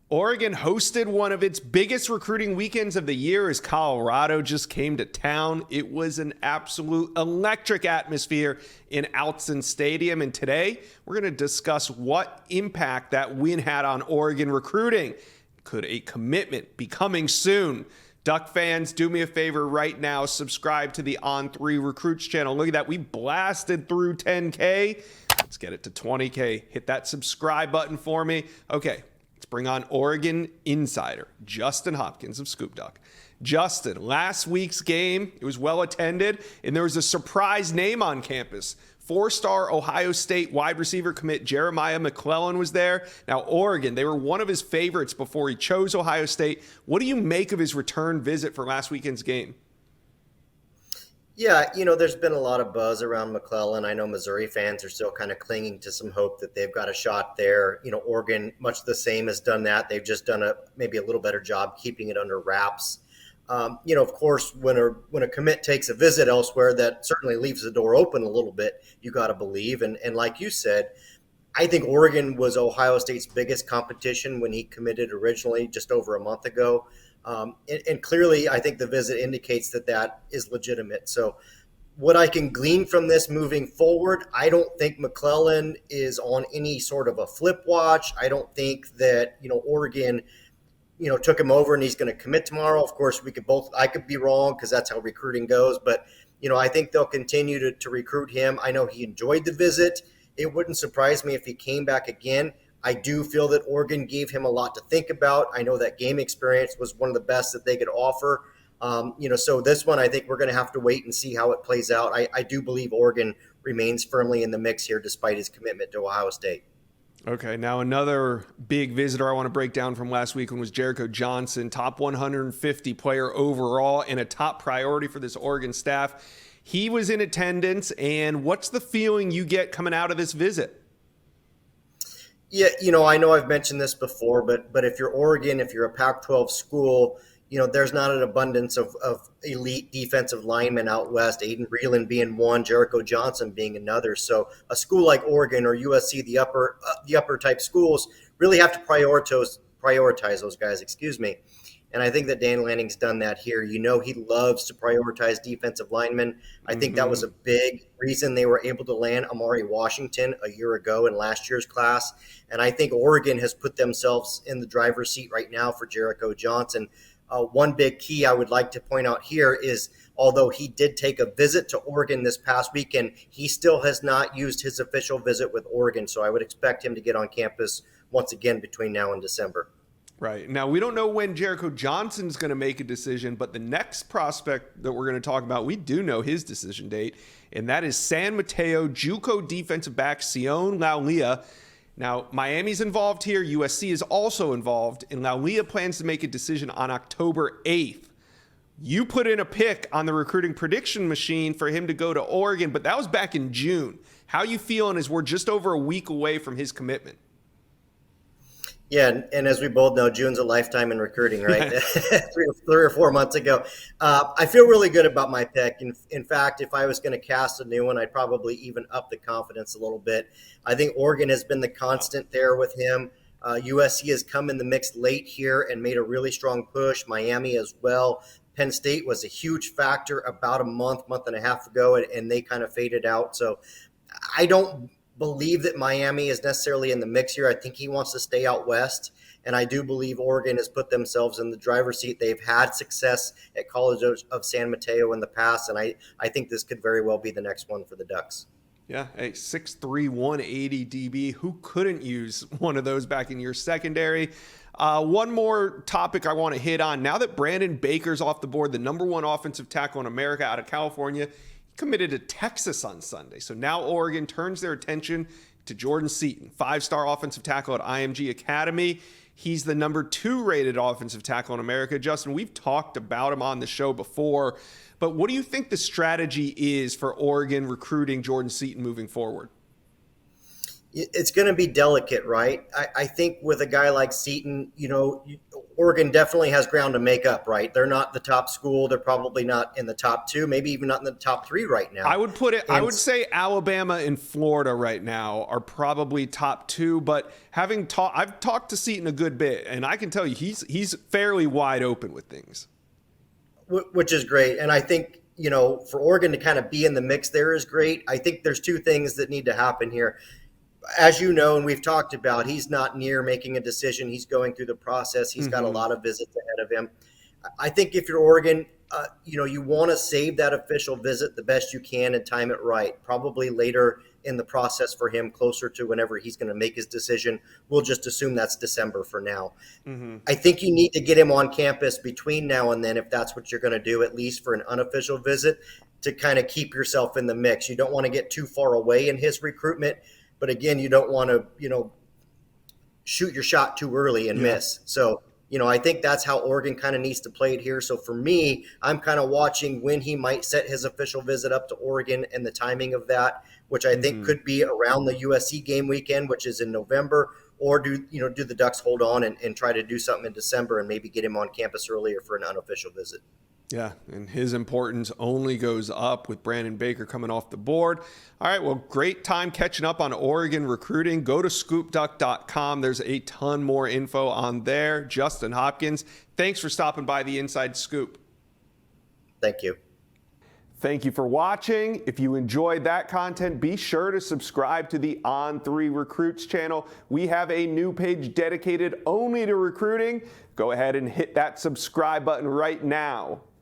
Oregon hosted one of its biggest recruiting weekends of the year as Colorado just came to town. It was an absolute electric atmosphere in Autzen Stadium. And today, we're going to discuss what impact that win had on Oregon recruiting. Could a commitment be coming soon? Duck fans, do me a favor right now. Subscribe to the On3 Recruits channel. Look at that. We blasted through 10K. Let's get it to 20K. Hit that subscribe button for me. Okay. Let's bring on Oregon insider, Justin Hopkins of ScoopDuck. Justin, last week's game, it was well attended, and there was a surprise name on campus. Four-star Ohio State wide receiver commit Jeremiah McClellan was there. Now, Oregon, they were one of his favorites before he chose Ohio State. What do you make of his return visit for last weekend's game? Yeah, there's been a lot of buzz around McClellan. I know Missouri fans are still kind of clinging to some hope that they've got a shot there. Oregon, much the same, has done that. They've just done maybe a little better job keeping it under wraps. Of course, when a commit takes a visit elsewhere, that certainly leaves the door open a little bit, you got to believe. And like you said, I think Oregon was Ohio State's biggest competition when he committed originally just over a month ago. And clearly, I think the visit indicates that is legitimate. So what I can glean from this moving forward, I don't think McClellan is on any sort of a flip watch. I don't think that, Oregon, took him over and he's going to commit tomorrow. Of course, I could be wrong because that's how recruiting goes. But, I think they'll continue to recruit him. I know he enjoyed the visit. It wouldn't surprise me if he came back again. I do feel that Oregon gave him a lot to think about. I know that game experience was one of the best that they could offer. So this one, I think we're going to have to wait and see how it plays out. I do believe Oregon remains firmly in the mix here despite his commitment to Ohio State. Okay, now another big visitor I want to break down from last week was Jericho Johnson, top 150 player overall and a top priority for this Oregon staff. He was in attendance, and what's the feeling you get coming out of this visit? Yeah, I know I've mentioned this before, but if you're Oregon, if you're a Pac-12 school, there's not an abundance of elite defensive linemen out west, Aiden Reeland being one, Jericho Johnson being another. So a school like Oregon or USC, the upper type schools, really have to prioritize those guys, And I think that Dan Lanning's done that here. He loves to prioritize defensive linemen. I think that was a big reason they were able to land Amari Washington a year ago in last year's class. And I think Oregon has put themselves in the driver's seat right now for Jericho Johnson. One big key I would like to point out here is, although he did take a visit to Oregon this past weekend, he still has not used his official visit with Oregon. So I would expect him to get on campus once again between now and December. Right. Now, we don't know when Jericho Johnson's going to make a decision, but the next prospect that we're going to talk about, we do know his decision date, and that is San Mateo JUCO defensive back Seone Laulia. Now, Miami's involved here. USC is also involved, and Laulia plans to make a decision on October 8th. You put in a pick on the recruiting prediction machine for him to go to Oregon, but that was back in June. How you feeling as we're just over a week away from his commitment? Yeah, and as we both know, June's a lifetime in recruiting, right? 3 or 4 months ago. I feel really good about my pick. In fact, if I was going to cast a new one, I'd probably even up the confidence a little bit. I think Oregon has been the constant there with him. USC has come in the mix late here and made a really strong push. Miami as well. Penn State was a huge factor about a month and a half ago, and they kind of faded out. So I don't believe that Miami is necessarily in the mix here. I think he wants to stay out west, and I do believe Oregon has put themselves in the driver's seat. They've had success at College of San Mateo in the past, and I think this could very well be the next one for the Ducks. Yeah, a 6'3", 180 DB. Who couldn't use one of those back in your secondary? One more topic I want to hit on. Now that Brandon Baker's off the board, the number one offensive tackle in America out of California, committed to Texas on Sunday. So now Oregon turns their attention to Jordan Seaton, 5-star offensive tackle at IMG Academy. He's the number 2 rated offensive tackle in America. Justin, we've talked about him on the show before, but what do you think the strategy is for Oregon recruiting Jordan Seaton moving forward? It's going to be delicate, right? I think with a guy like Seaton, Oregon definitely has ground to make up, right? They're not the top school. They're probably not in the top 2, maybe even not in the top 3 right now. I would say Alabama and Florida right now are probably top 2, but I've talked to Seaton a good bit, and I can tell you he's fairly wide open with things. Which is great. And I think, for Oregon to kind of be in the mix there is great. I think there's 2 things that need to happen here. As you know, and we've talked about, he's not near making a decision. He's going through the process. He's got a lot of visits ahead of him. I think if you're Oregon, you want to save that official visit the best you can and time it right. Probably later in the process for him, closer to whenever he's going to make his decision. We'll just assume that's December for now. I think you need to get him on campus between now and then, if that's what you're going to do, at least for an unofficial visit, to kind of keep yourself in the mix. You don't want to get too far away in his recruitment. But again, you don't want to, shoot your shot too early and miss. So, I think that's how Oregon kind of needs to play it here. So for me, I'm kind of watching when he might set his official visit up to Oregon and the timing of that, which I think could be around the USC game weekend, which is in November, or do the Ducks hold on and try to do something in December and maybe get him on campus earlier for an unofficial visit. Yeah, and his importance only goes up with Brandon Baker coming off the board. All right, well, great time catching up on Oregon recruiting. Go to ScoopDuck.com. There's a ton more info on there. Justin Hopkins, thanks for stopping by the Inside Scoop. Thank you. Thank you for watching. If you enjoyed that content, be sure to subscribe to the On3 Recruits channel. We have a new page dedicated only to recruiting. Go ahead and hit that subscribe button right now.